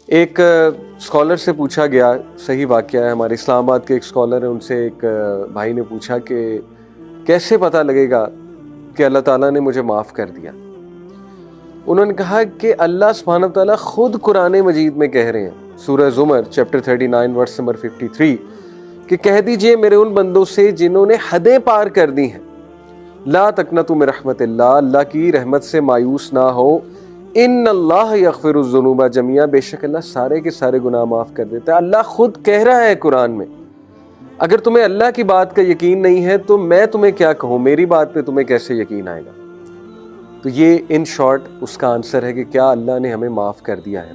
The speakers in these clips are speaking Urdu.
ایک اسکالر سے پوچھا گیا، صحیح واقعہ ہے، ہمارے اسلام آباد کے ایک اسکالر ہیں، ان سے ایک بھائی نے پوچھا کہ کیسے پتہ لگے گا کہ اللہ تعالیٰ نے مجھے معاف کر دیا؟ انہوں نے کہا کہ اللہ سبحانہ وتعالیٰ خود قرآن مجید میں کہہ رہے ہیں، سورہ زمر چیپٹر 39 ورس نمبر 53، کہ کہہ دیجئے میرے ان بندوں سے جنہوں نے حدیں پار کر دی ہیں، لا تقنطوا من رحمت اللہ، اللہ کی رحمت سے مایوس نہ ہو، ان اللہ یغفر الذنوب جميعا، بے شک اللہ سارے کے سارے گناہ معاف کر دیتا ہے۔ اللہ خود کہہ رہا ہے قرآن میں۔ اگر تمہیں اللہ کی بات کا یقین نہیں ہے تو میں تمہیں کیا کہوں، میری بات پہ تمہیں کیسے یقین آئے گا؟ تو یہ ان شارٹ اس کا آنسر ہے کہ کیا اللہ نے ہمیں معاف کر دیا ہے؟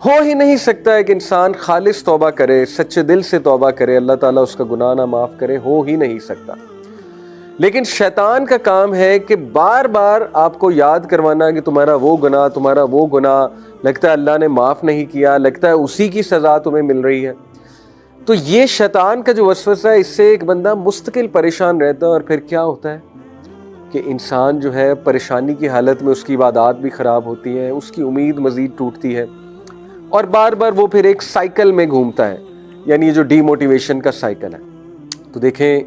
ہو ہی نہیں سکتا ہے کہ انسان خالص توبہ کرے، سچے دل سے توبہ کرے، اللہ تعالیٰ اس کا گناہ نہ معاف کرے، ہو ہی نہیں سکتا۔ لیکن شیطان کا کام ہے کہ بار بار آپ کو یاد کروانا کہ تمہارا وہ گناہ، تمہارا وہ گناہ، لگتا ہے اللہ نے معاف نہیں کیا، لگتا ہے اسی کی سزا تمہیں مل رہی ہے۔ تو یہ شیطان کا جو وسوسہ ہے، اس سے ایک بندہ مستقل پریشان رہتا ہے، اور پھر کیا ہوتا ہے کہ انسان جو ہے پریشانی کی حالت میں اس کی عبادات بھی خراب ہوتی ہیں، اس کی امید مزید ٹوٹتی ہے، اور بار بار وہ پھر ایک سائیکل میں گھومتا ہے، یعنی یہ جو ڈی موٹیویشن کا سائیکل ہے۔ تو دیکھیں،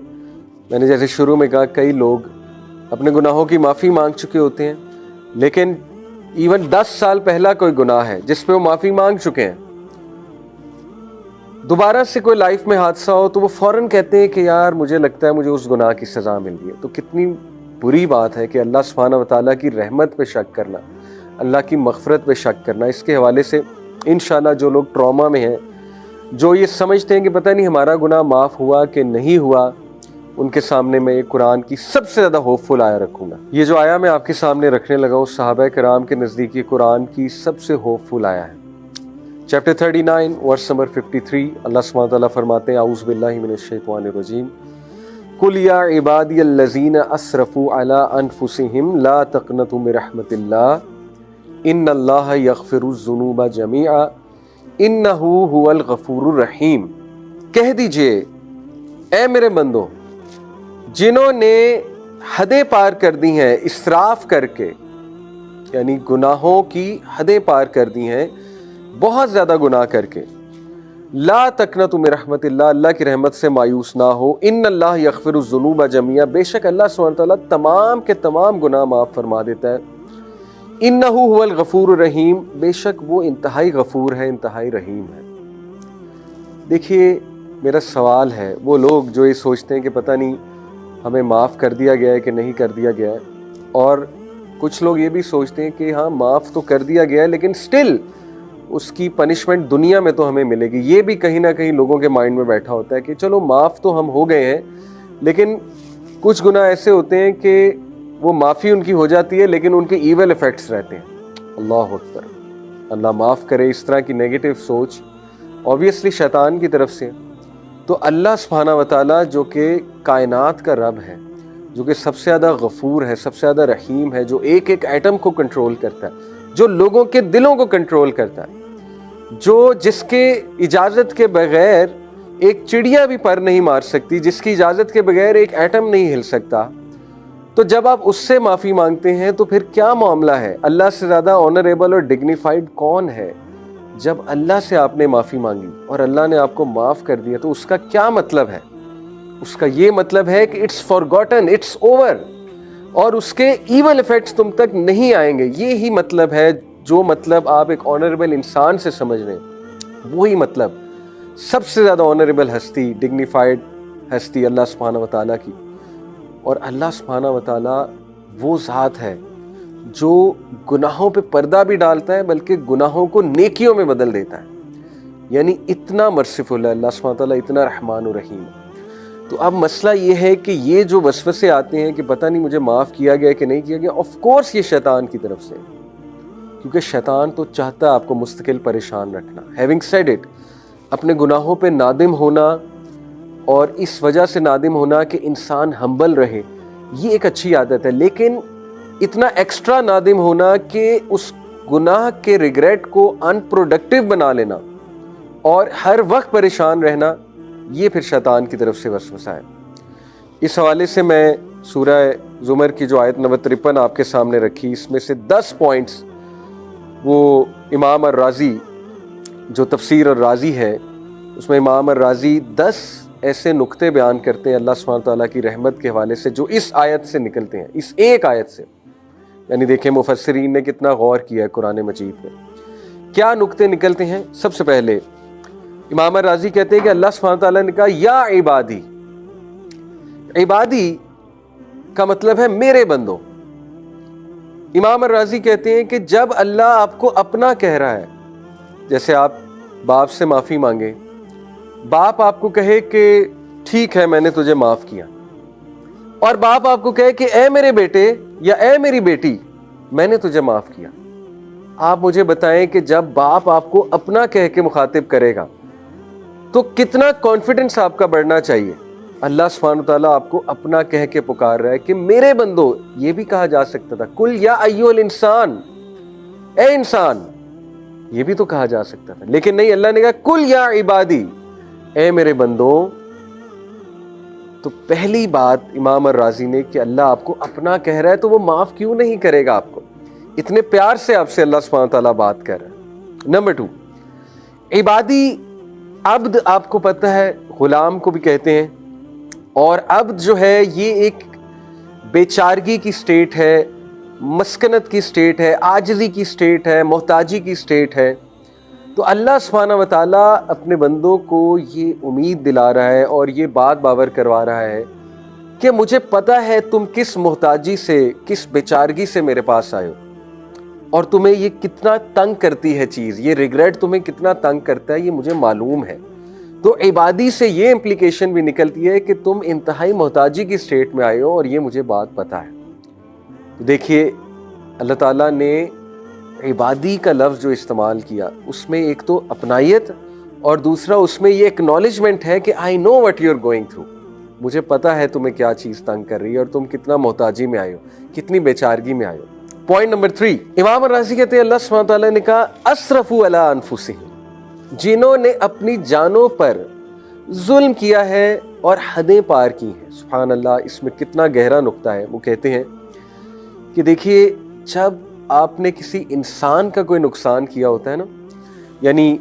میں نے جیسے شروع میں کہا، کئی لوگ اپنے گناہوں کی معافی مانگ چکے ہوتے ہیں، لیکن ایون 10 سال پہلا کوئی گناہ ہے جس پہ وہ معافی مانگ چکے ہیں، دوبارہ سے کوئی لائف میں حادثہ ہو تو وہ فوراً کہتے ہیں کہ یار مجھے لگتا ہے مجھے اس گناہ کی سزا مل گئی ہے۔ تو کتنی بری بات ہے کہ اللہ سبحانہ وتعالیٰ کی رحمت پہ شک کرنا، اللہ کی مغفرت پہ شک کرنا۔ اس کے حوالے سے انشاءاللہ جو لوگ ٹراما میں ہیں، جو یہ سمجھتے ہیں کہ پتہ نہیں ہمارا گناہ معاف ہوا کہ نہیں ہوا، ان کے سامنے میں قرآن کی سب سے زیادہ ہوپ فل آیا رکھوں گا۔ یہ جو آیا میں آپ کے سامنے رکھنے لگا ہوں، صحابہ کرام کے نزدیک یہ قرآن کی سب سے ہوپ فل آیا ہے۔ چیپٹر 39 ورس نمبر 53، اللہ سبحانہ وتعالیٰ فرماتے ہیں، اعوذ باللہ من الشیطان الرجیم، قل یا عبادی الذین اسرفوا علی انفسہم لا تقنطوا من رحمت اللہ ان اللہ یغفر الذنوب جميعا انہ هو الغفور الرحیم۔ کہہ دیجئے اے میرے بندو، جنہوں نے حدیں پار کر دی ہیں اسراف کر کے، یعنی گناہوں کی حدیں پار کر دی ہیں، بہت زیادہ گناہ کر کے، لا تقنطوا من رحمت اللہ، اللہ کی رحمت سے مایوس نہ ہو، ان اللہ یغفر الذنوب جميعا، بے شک اللہ سبحانہ وتعالیٰ تمام کے تمام گناہ معاف فرما دیتا ہے، انہ هو الغفور الرحیم، بے شک وہ انتہائی غفور ہے، انتہائی رحیم ہے۔ دیکھیے، میرا سوال ہے، وہ لوگ جو یہ سوچتے ہیں کہ پتہ نہیں ہمیں معاف کر دیا گیا ہے کہ نہیں کر دیا گیا ہے، اور کچھ لوگ یہ بھی سوچتے ہیں کہ ہاں معاف تو کر دیا گیا ہے لیکن سٹل اس کی پنشمنٹ دنیا میں تو ہمیں ملے گی۔ یہ بھی کہیں نہ کہیں لوگوں کے مائنڈ میں بیٹھا ہوتا ہے کہ چلو معاف تو ہم ہو گئے ہیں، لیکن کچھ گناہ ایسے ہوتے ہیں کہ وہ معافی ان کی ہو جاتی ہے لیکن ان کے ایول ایفیکٹس رہتے ہیں۔ اللہ اکبر، اللہ معاف کرے۔ اس طرح کی نیگیٹو سوچ اوبویسلی شیطان کی طرف سے۔ تو اللہ سبحانہ وتعالیٰ جو کہ کائنات کا رب ہے، جو کہ سب سے زیادہ غفور ہے، سب سے زیادہ رحیم ہے، جو ایک ایک ایٹم کو کنٹرول کرتا ہے، جو لوگوں کے دلوں کو کنٹرول کرتا ہے، جس کے اجازت کے بغیر ایک چڑیا بھی پر نہیں مار سکتی، جس کی اجازت کے بغیر ایک ایٹم نہیں ہل سکتا، تو جب آپ اس سے معافی مانگتے ہیں تو پھر کیا معاملہ ہے؟ اللہ سے زیادہ آنریبل اور ڈگنیفائڈ کون ہے؟ جب اللہ سے آپ نے معافی مانگی اور اللہ نے آپ کو معاف کر دیا تو اس کا کیا مطلب ہے؟ اس کا یہ مطلب ہے کہ اٹس فارگوٹن، اٹس اوور، اور اس کے ایول ایفیکٹس تم تک نہیں آئیں گے۔ یہی مطلب ہے، جو مطلب آپ ایک آنریبل انسان سے سمجھ رہے ہیں، وہی مطلب سب سے زیادہ آنریبل ہستی، ڈگنیفائڈ ہستی اللہ سبحانہ وتعالیٰ کی۔ اور اللہ سبحانہ وتعالیٰ وہ ذات ہے جو گناہوں پہ پردہ بھی ڈالتا ہے بلکہ گناہوں کو نیکیوں میں بدل دیتا ہے، یعنی اتنا مرسیفل ہے اللہ سبحانہ وتعالیٰ، اتنا رحمان و رحیم ہے۔ تو اب مسئلہ یہ ہے کہ یہ جو وسوسے آتے ہیں کہ پتہ نہیں مجھے معاف کیا گیا کہ نہیں کیا گیا، آف کورس یہ شیطان کی طرف سے، کیونکہ شیطان تو چاہتا ہے آپ کو مستقل پریشان رکھنا۔ ہیونگ سیڈ اٹ، اپنے گناہوں پہ نادم ہونا اور اس وجہ سے نادم ہونا کہ انسان ہمبل رہے، یہ ایک اچھی عادت ہے، لیکن اتنا ایکسٹرا نادم ہونا کہ اس گناہ کے ریگریٹ کو ان پروڈکٹیو بنا لینا اور ہر وقت پریشان رہنا، یہ پھر شیطان کی طرف سے وسوسہ ہے۔ اس حوالے سے میں سورہ زمر کی جو آیت نمبر 53 آپ کے سامنے رکھی، اس میں سے 10 پوائنٹس وہ امام الرازی جو تفسیر الرازی ہے اس میں امام الرازی 10 ایسے نقطے بیان کرتے ہیں اللہ سبحانہ تعالیٰ کی رحمت کے حوالے سے جو اس آیت سے نکلتے ہیں، اس ایک آیت سے. یعنی دیکھیں مفسرین نے کتنا غور کیا ہے قرآن مجید میں. کیا نقطے نکلتے ہیں؟ سب سے پہلے امام الرازی کہتے ہیں کہ اللہ سبحانہ تعالیٰ نے کہا یا عبادی. عبادی کا مطلب ہے میرے بندوں. امام الرازی کہتے ہیں کہ جب اللہ آپ کو اپنا کہہ رہا ہے، جیسے آپ باپ سے معافی مانگے، باپ آپ کو کہے کہ ٹھیک ہے میں نے تجھے معاف کیا، اور باپ آپ کو کہے کہ اے میرے بیٹے یا اے میری بیٹی میں نے تجھے معاف کیا. آپ مجھے بتائیں کہ جب باپ آپ کو اپنا کہہ کے مخاطب کرے گا تو کتنا کانفیڈنس آپ کا بڑھنا چاہیے. اللہ سبحانہ تعالیٰ آپ کو اپنا کہہ کے پکار رہا ہے کہ میرے بندو. یہ بھی کہا جا سکتا تھا کل یا ایھا الانسان، اے انسان، یہ بھی تو کہا جا سکتا تھا، لیکن نہیں، اللہ نے کہا کل یا عبادی، اے میرے بندو. تو پہلی بات امام الرازی نے کہ اللہ آپ کو اپنا کہہ رہا ہے تو وہ معاف کیوں نہیں کرے گا آپ کو؟ اتنے پیار سے آپ سے اللہ سبحانہ تعالیٰ بات کر رہا ہے. نمبر 2، عبادی، عبد آپ کو پتہ ہے غلام کو بھی کہتے ہیں، اور عبد جو ہے یہ ایک بیچارگی کی سٹیٹ ہے، مسکنت کی سٹیٹ ہے، عاجزی کی سٹیٹ ہے، محتاجی کی سٹیٹ ہے. تو اللہ سبحانہ و تعالیٰ اپنے بندوں کو یہ امید دلا رہا ہے اور یہ بات باور کروا رہا ہے کہ مجھے پتہ ہے تم کس محتاجی سے، کس بیچارگی سے میرے پاس آئے ہو، اور تمہیں یہ کتنا تنگ کرتی ہے چیز، یہ ریگریٹ تمہیں کتنا تنگ کرتا ہے، یہ مجھے معلوم ہے. تو عبادی سے یہ امپلیکیشن بھی نکلتی ہے کہ تم انتہائی محتاجی کی سٹیٹ میں آئے ہو اور یہ مجھے بات پتہ ہے. تو دیکھیے اللہ تعالیٰ نے عبادی کا لفظ جو استعمال کیا اس میں ایک تو اپنائیت اور دوسرا اس میں یہ اکنالجمنٹ ہے کہ I know what you are going through, مجھے پتہ ہے تمہیں کیا چیز تنگ کر رہی ہے اور تم کتنا محتاجی میں آئے ہو، کتنی بیچارگی میں آئے ہو. پوائنٹ نمبر 3، امام الرازی کہتے ہیں اللہ سبحانہ تعالیٰ نے کہا اسرفوا علی انفسہم، جنہوں نے اپنی جانوں پر ظلم کیا ہے اور حدیں پار کی ہیں. سبحان اللہ، اس میں کتنا گہرا نقطہ ہے. وہ کہتے ہیں کہ دیکھیے جب آپ نے کسی انسان کا کوئی نقصان کیا ہوتا ہے نا، یعنی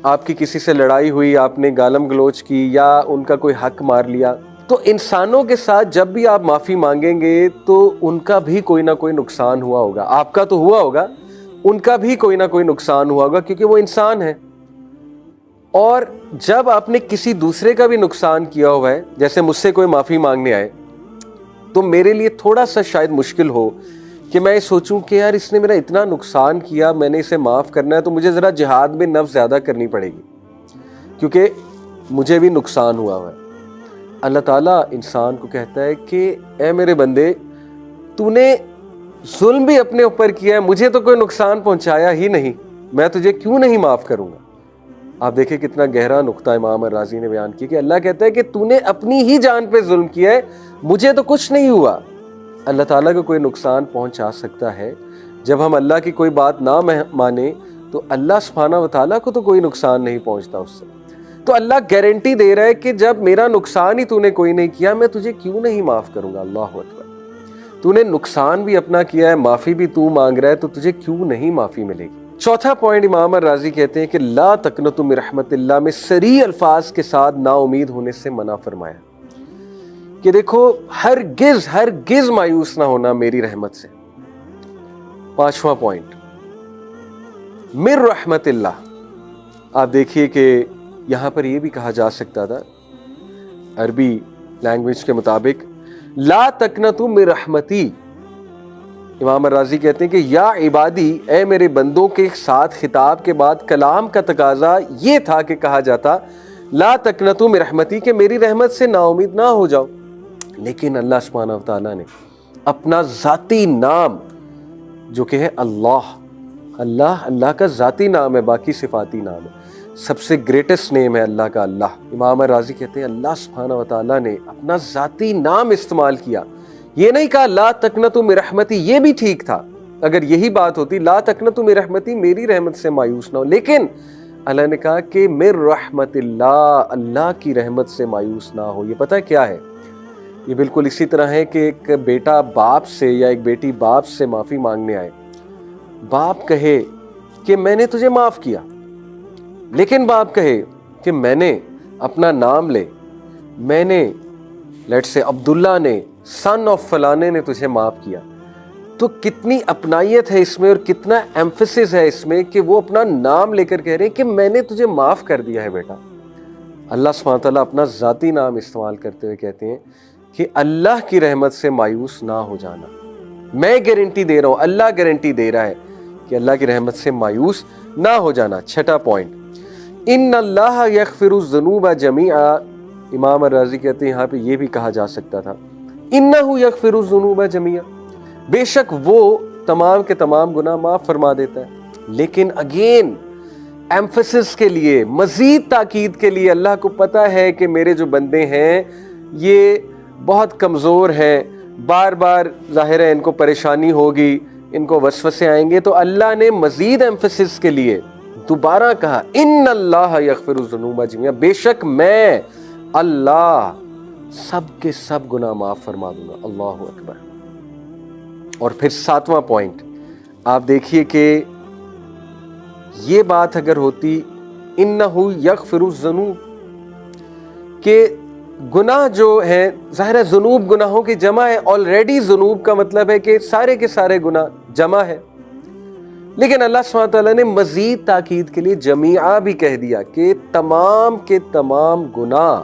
آپ کی کسی سے لڑائی ہوئی، آپ نے گالم گلوچ کی یا ان کا کوئی حق مار لیا، تو انسانوں کے ساتھ جب بھی آپ معافی مانگیں گے تو ان کا بھی کوئی نہ کوئی نقصان ہوا ہوگا. آپ کا تو ہوا ہوگا، ان کا بھی کوئی نہ کوئی نقصان ہوا ہوگا کیونکہ وہ انسان ہے. اور جب آپ نے کسی دوسرے کا بھی نقصان کیا ہوا ہے، جیسے مجھ سے کوئی معافی مانگنے آئے، تو میرے لیے تھوڑا سا شاید مشکل ہو کہ میں سوچوں کہ یار اس نے میرا اتنا نقصان کیا، میں نے اسے معاف کرنا ہے تو مجھے ذرا جہاد میں نفس زیادہ کرنی پڑے گی کیونکہ مجھے بھی نقصان ہوا ہے. اللہ تعالیٰ انسان کو کہتا ہے کہ اے میرے بندے، تو نے ظلم بھی اپنے اوپر کیا ہے، مجھے تو کوئی نقصان پہنچایا ہی نہیں، میں تجھے کیوں نہیں معاف کروں گا. آپ دیکھیں کتنا گہرا نقطہ امام الرازی نے بیان کیا کہ اللہ کہتا ہے کہ تو نے اپنی ہی جان پہ ظلم کیا ہے، مجھے تو کچھ نہیں ہوا. اللہ تعالیٰ کو کوئی نقصان پہنچا سکتا ہے. جب ہم اللہ کی کوئی بات نہ مانیں تو اللہ سبحانہ و تعالیٰ کو تو کوئی نقصان نہیں پہنچتا اس سے. تو اللہ گارنٹی دے رہا ہے کہ جب میرا نقصان ہی تو نے کوئی نہیں کیا، میں تجھے کیوں نہیں معاف کروں گا. اللہ اکبر، تو نے نقصان بھی اپنا کیا ہے، معافی بھی تو مانگ رہا ہے، تو تجھے کیوں نہیں معافی ملے گی. چوتھا پوائنٹ امام الرازی کہتے ہیں کہ لا تقنطوا من رحمت اللہ میں صریح الفاظ کے ساتھ نا امید ہونے سے منع فرمایا کہ دیکھو ہرگز مایوس نہ ہونا میری رحمت سے. پانچواں پوائنٹ من رحمت اللہ. آپ دیکھیے کہ یہاں پر یہ بھی کہا جا سکتا تھا عربی لینگویج کے مطابق لا تقنطوا من رحمتی. امام الرازی کہتے ہیں کہ یا عبادی، اے میرے بندوں کے ساتھ خطاب کے بعد کلام کا تقاضا یہ تھا کہ کہا جاتا لا تقنطوا من رحمتی کہ میری رحمت سے نا امید نہ ہو جاؤ. لیکن اللہ سبحانہ وتعالیٰ نے اپنا ذاتی نام جو کہ ہے اللہ کا ذاتی نام ہے، باقی صفاتی نام ہے، سب سے گریٹسٹ نیم ہے اللہ کا اللہ. امام الرازی کہتے ہیں اللہ سبحانہ وتعالیٰ نے اپنا ذاتی نام استعمال کیا. یہ نہیں کہا لا تقنطوا من رحمتی، یہ بھی ٹھیک تھا اگر یہی بات ہوتی لا تقنطوا من رحمتی میری رحمت سے مایوس نہ ہو، لیکن اللہ نے کہا کہ من رحمت اللہ کی رحمت سے مایوس نہ ہو. یہ پتہ ہے کیا ہے؟ یہ بالکل اسی طرح ہے کہ ایک بیٹا باپ سے یا ایک بیٹی باپ سے معافی مانگنے آئے، باپ کہے کہ میں نے تجھے معاف کیا، لیکن باپ کہے کہ میں نے اپنا نام لے، میں نے لیٹ سے عبداللہ نے سن آف فلانے نے تجھے معاف کیا، تو کتنی اپنائیت ہے اس میں اور کتنا ایمفسس ہے اس میں کہ وہ اپنا نام لے کر کہہ رہے ہیں کہ میں نے تجھے معاف کر دیا ہے بیٹا۔ اللہ سبحانہ تعالیٰ اپنا ذاتی نام استعمال کرتے ہوئے کہتے ہیں کہ اللہ کی رحمت سے مایوس نہ ہو جانا۔ میں گارنٹی دے رہا ہوں، اللہ گارنٹی دے رہا ہے کہ اللہ کی رحمت سے مایوس نہ ہو جانا۔ چھٹا پوائنٹ، ان اللہ یغفر الذنوب جمیعا، امام الرازی کہتے ہیں یہاں پہ یہ بھی کہا جا سکتا تھا انہ یغفر الذنوب جمیعا، بے شک وہ تمام کے تمام گناہ معاف فرما دیتا ہے۔ لیکن اگین ایمفسس کے لیے، مزید تاکید کے لیے، اللہ کو پتا ہے کہ میرے جو بندے ہیں یہ بہت کمزور ہیں، بار بار ظاہر ہے ان کو پریشانی ہوگی، ان کو وسوسے آئیں گے، تو اللہ نے مزید ایمفسس کے لیے دوبارہ کہا ان اللہ یغفر الذنوب جمیعا، بے شک میں اللہ سب کے سب گناہ معاف فرما دوں گا۔ اللہ اکبر۔ اور پھر ساتواں پوائنٹ آپ دیکھیے کہ یہ بات اگر ہوتی انہ یغفر الذنوب، کہ گناہ جو ہیں ظاہر ہے ذنوب گناہوں کی جمع ہے، آلریڈی ذنوب کا مطلب ہے کہ سارے کے سارے گناہ جمع ہے، لیکن اللہ سبحانہ تعالیٰ نے مزید تاکید کے لیے جمیعہ بھی کہہ دیا کہ تمام کے تمام گناہ،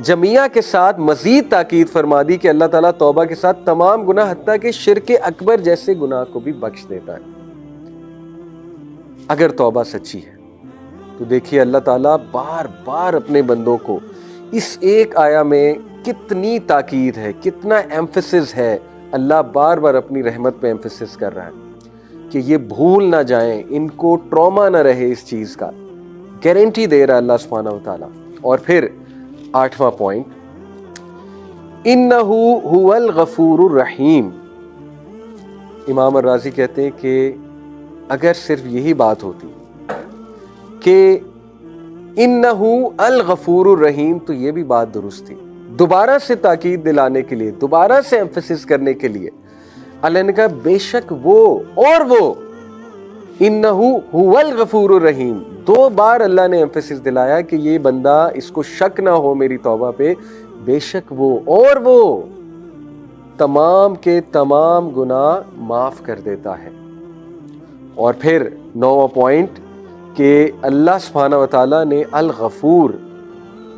جمیعہ کے ساتھ مزید تاکید فرما دی کہ اللہ تعالیٰ توبہ کے ساتھ تمام گناہ حتیٰ کہ شرک اکبر جیسے گناہ کو بھی بخش دیتا ہے اگر توبہ سچی ہے۔ تو دیکھیے اللہ تعالیٰ بار بار اپنے بندوں کو اس ایک آیا میں کتنی تاکید ہے، کتنا ایمفسس ہے، اللہ بار بار اپنی رحمت پہ ایمفسس کر رہا ہے کہ یہ بھول نہ جائیں، ان کو ٹراما نہ رہے اس چیز کا، گارنٹی دے رہا ہے اللہ سبحانہ و تعالیٰ۔ اور پھر آٹھواں پوائنٹ، انہ هو الغفور الرحیم، امام الرازی کہتے ہیں کہ اگر صرف یہی بات ہوتی کہ انہ الغفور الرحیم تو یہ بھی بات درست تھی، دوبارہ سے تاکید دلانے کے لیے، دوبارہ سے ایمفسس کرنے کے لیے اللہ نے کہا بے شک وہ اور وہ، انہ هو الغفور الرحیم، دو بار اللہ نے ایمفسس دلایا کہ یہ بندہ اس کو شک نہ ہو میری توبہ پہ، بے شک وہ اور وہ تمام کے تمام گناہ معاف کر دیتا ہے۔ اور پھر نوواں پوائنٹ کہ اللہ سبحانہ و تعالیٰ نے الغفور،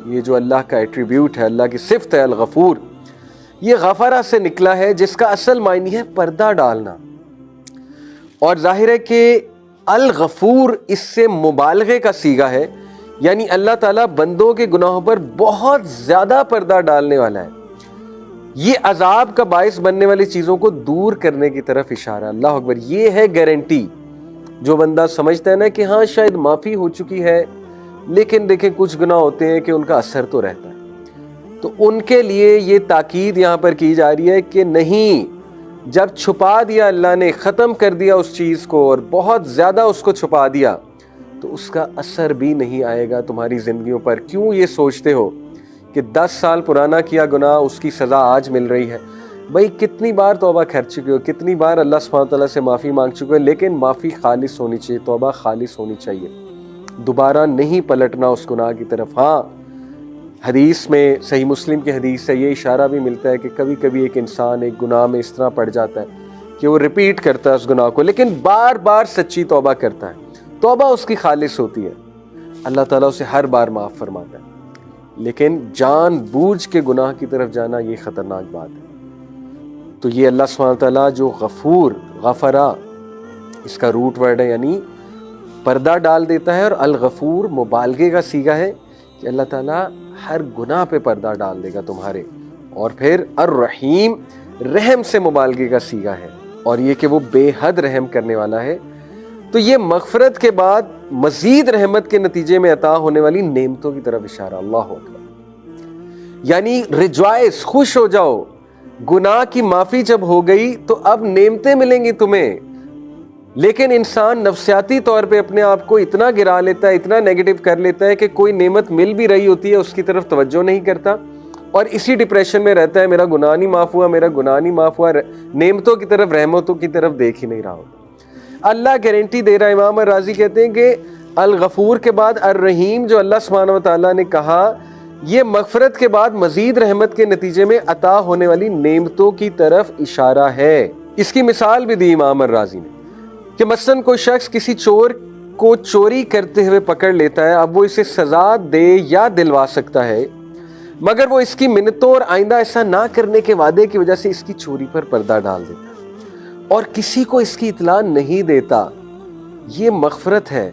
یہ جو اللہ کا ایٹریبیوٹ ہے، اللہ کی صفت ہے الغفور، یہ غفرہ سے نکلا ہے جس کا اصل معنی ہے پردہ ڈالنا، اور ظاہر ہے کہ الغفور اس سے مبالغے کا صیغہ ہے، یعنی اللہ تعالیٰ بندوں کے گناہوں پر بہت زیادہ پردہ ڈالنے والا ہے، یہ عذاب کا باعث بننے والی چیزوں کو دور کرنے کی طرف اشارہ۔ اللہ اکبر، یہ ہے گارنٹی۔ جو بندہ سمجھتا ہے نا کہ ہاں شاید معافی ہو چکی ہے، لیکن دیکھیں کچھ گناہ ہوتے ہیں کہ ان کا اثر تو رہتا ہے، تو ان کے لیے یہ تاکید یہاں پر کی جا رہی ہے کہ نہیں، جب چھپا دیا اللہ نے، ختم کر دیا اس چیز کو اور بہت زیادہ اس کو چھپا دیا، تو اس کا اثر بھی نہیں آئے گا تمہاری زندگیوں پر۔ کیوں یہ سوچتے ہو کہ 10 سال پرانا کیا گناہ اس کی سزا آج مل رہی ہے؟ بھائی کتنی بار توبہ کر چکے ہو، کتنی بار اللہ سبحانہ تعالیٰ سے معافی مانگ چکے ہو، لیکن معافی خالص ہونی چاہیے، توبہ خالص ہونی چاہیے، دوبارہ نہیں پلٹنا اس گناہ کی طرف۔ ہاں حدیث میں، صحیح مسلم کی حدیث سے یہ اشارہ بھی ملتا ہے کہ کبھی کبھی ایک انسان ایک گناہ میں اس طرح پڑ جاتا ہے کہ وہ ریپیٹ کرتا ہے اس گناہ کو، لیکن بار بار سچی توبہ کرتا ہے، توبہ اس کی خالص ہوتی ہے، اللہ تعالیٰ اسے ہر بار معاف فرماتا ہے، لیکن جان بوجھ کے گناہ کی طرف جانا یہ خطرناک بات ہے۔ تو یہ اللہ سبحانہ تعالیٰ جو غفور، غفرہ اس کا روٹ ورڈ ہے، یعنی پردہ ڈال دیتا ہے، اور الغفور مبالغے کا صیغہ ہے کہ اللہ تعالیٰ ہر گناہ پہ پردہ ڈال دے گا تمہارے، اور پھر الرحیم رحم سے مبالغے کا صیغہ ہے، اور یہ کہ وہ بے حد رحم کرنے والا ہے۔ تو یہ مغفرت کے بعد مزید رحمت کے نتیجے میں عطا ہونے والی نعمتوں کی طرف اشارہ۔ اللہ اکبر، یعنی ریجوائس، خوش ہو جاؤ، گناہ کی معافی جب ہو گئی تو اب نعمتیں ملیں گی تمہیں۔ لیکن انسان نفسیاتی طور پہ اپنے آپ کو اتنا گرا لیتا ہے، اتنا نیگیٹو کر لیتا ہے کہ کوئی نعمت مل بھی رہی ہوتی ہے اس کی طرف توجہ نہیں کرتا، اور اسی ڈپریشن میں رہتا ہے، میرا گناہ نہیں معاف ہوا، میرا گناہ نہیں معاف ہوا، نعمتوں کی طرف، رحمتوں کی طرف دیکھ ہی نہیں رہا ہوتا۔ اللہ گارنٹی دے رہا ہے، امام الرازی کہتے ہیں کہ الغفور کے بعد الرحیم جو اللہ سبحانہ و تعالیٰ نے کہا، یہ مغفرت کے بعد مزید رحمت کے نتیجے میں عطا ہونے والی نعمتوں کی طرف اشارہ ہے۔ اس کی مثال بھی دی امام الرازی نے کہ مثلاً کوئی شخص کسی چور کو چوری کرتے ہوئے پکڑ لیتا ہے، اب وہ اسے سزا دے یا دلوا سکتا ہے، مگر وہ اس کی منتوں اور آئندہ ایسا نہ کرنے کے وعدے کی وجہ سے اس کی چوری پر پردہ ڈال دیتا ہے اور کسی کو اس کی اطلاع نہیں دیتا۔ یہ مغفرت ہے۔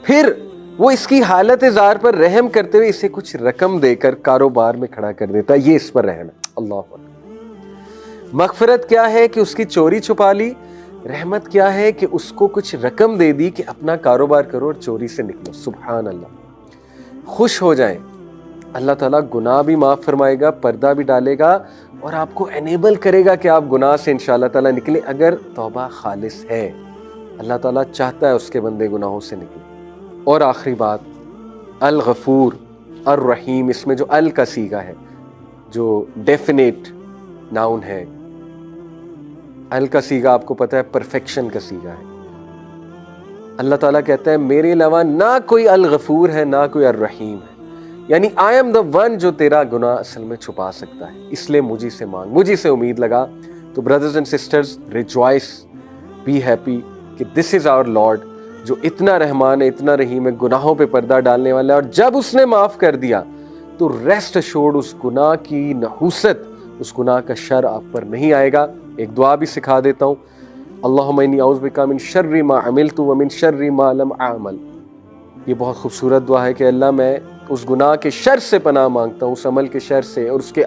پھر وہ اس کی حالت زار پر رحم کرتے ہوئے اسے کچھ رقم دے کر کاروبار میں کھڑا کر دیتا ہے، یہ اس پر رحم ہے۔ اللہ اکبر۔ مغفرت کیا ہے کہ اس کی چوری چھپا لی، رحمت کیا ہے کہ اس کو کچھ رقم دے دی کہ اپنا کاروبار کرو اور چوری سے نکلو۔ سبحان اللہ۔ خوش ہو جائیں، اللہ تعالیٰ گناہ بھی معاف فرمائے گا، پردہ بھی ڈالے گا اور آپ کو انیبل کرے گا کہ آپ گناہ سے انشاءاللہ تعالیٰ نکلیں اگر توبہ خالص ہے۔ اللہ تعالیٰ چاہتا ہے اس کے بندے گناہوں سے نکلیں۔ اور آخری بات، الغفور الرحیم، اس میں جو ال کا صیغہ ہے، جو ڈیفینیٹ ناؤن ہے، ال کا صیغہ آپ کو پتہ ہے پرفیکشن کا صیغہ ہے۔ اللہ تعالیٰ کہتا ہے میرے علاوہ نہ کوئی الغفور ہے نہ کوئی الرحیم ہے، یعنی آئی ایم دا ون جو تیرا گناہ اصل میں چھپا سکتا ہے، اس لیے مجھے سے مانگ، مجھے سے امید لگا۔ تو brothers and sisters, rejoice, be happy کہ دس از آور لارڈ جو اتنا رحمان ہے، اتنا رحیم ہے، گناہوں پہ پردہ ڈالنے والا ہے، اور جب اس نے معاف کر دیا تو ریسٹ اشورڈ اس گناہ کی نحوست، اس گناہ کا شر آپ پر نہیں آئے گا۔ ایک دعا بھی سکھا دیتا ہوں، اللہم انی اعوذ بک من شر ما عملت ومن شر ما لم اعمل۔ یہ بہت خوبصورت دعا ہے کہ اللہ میں اس گناہ کے شر سے پناہ مانگتا ہوں، اس عمل کے شر سے اور اس کے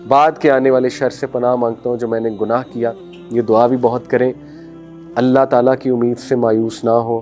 بعد کے آنے والے شر سے پناہ مانگتا ہوں جو میں نے گناہ کیا۔ یہ دعا بھی بہت کریں، اللہ تعالیٰ کی امید سے مایوس نہ ہو۔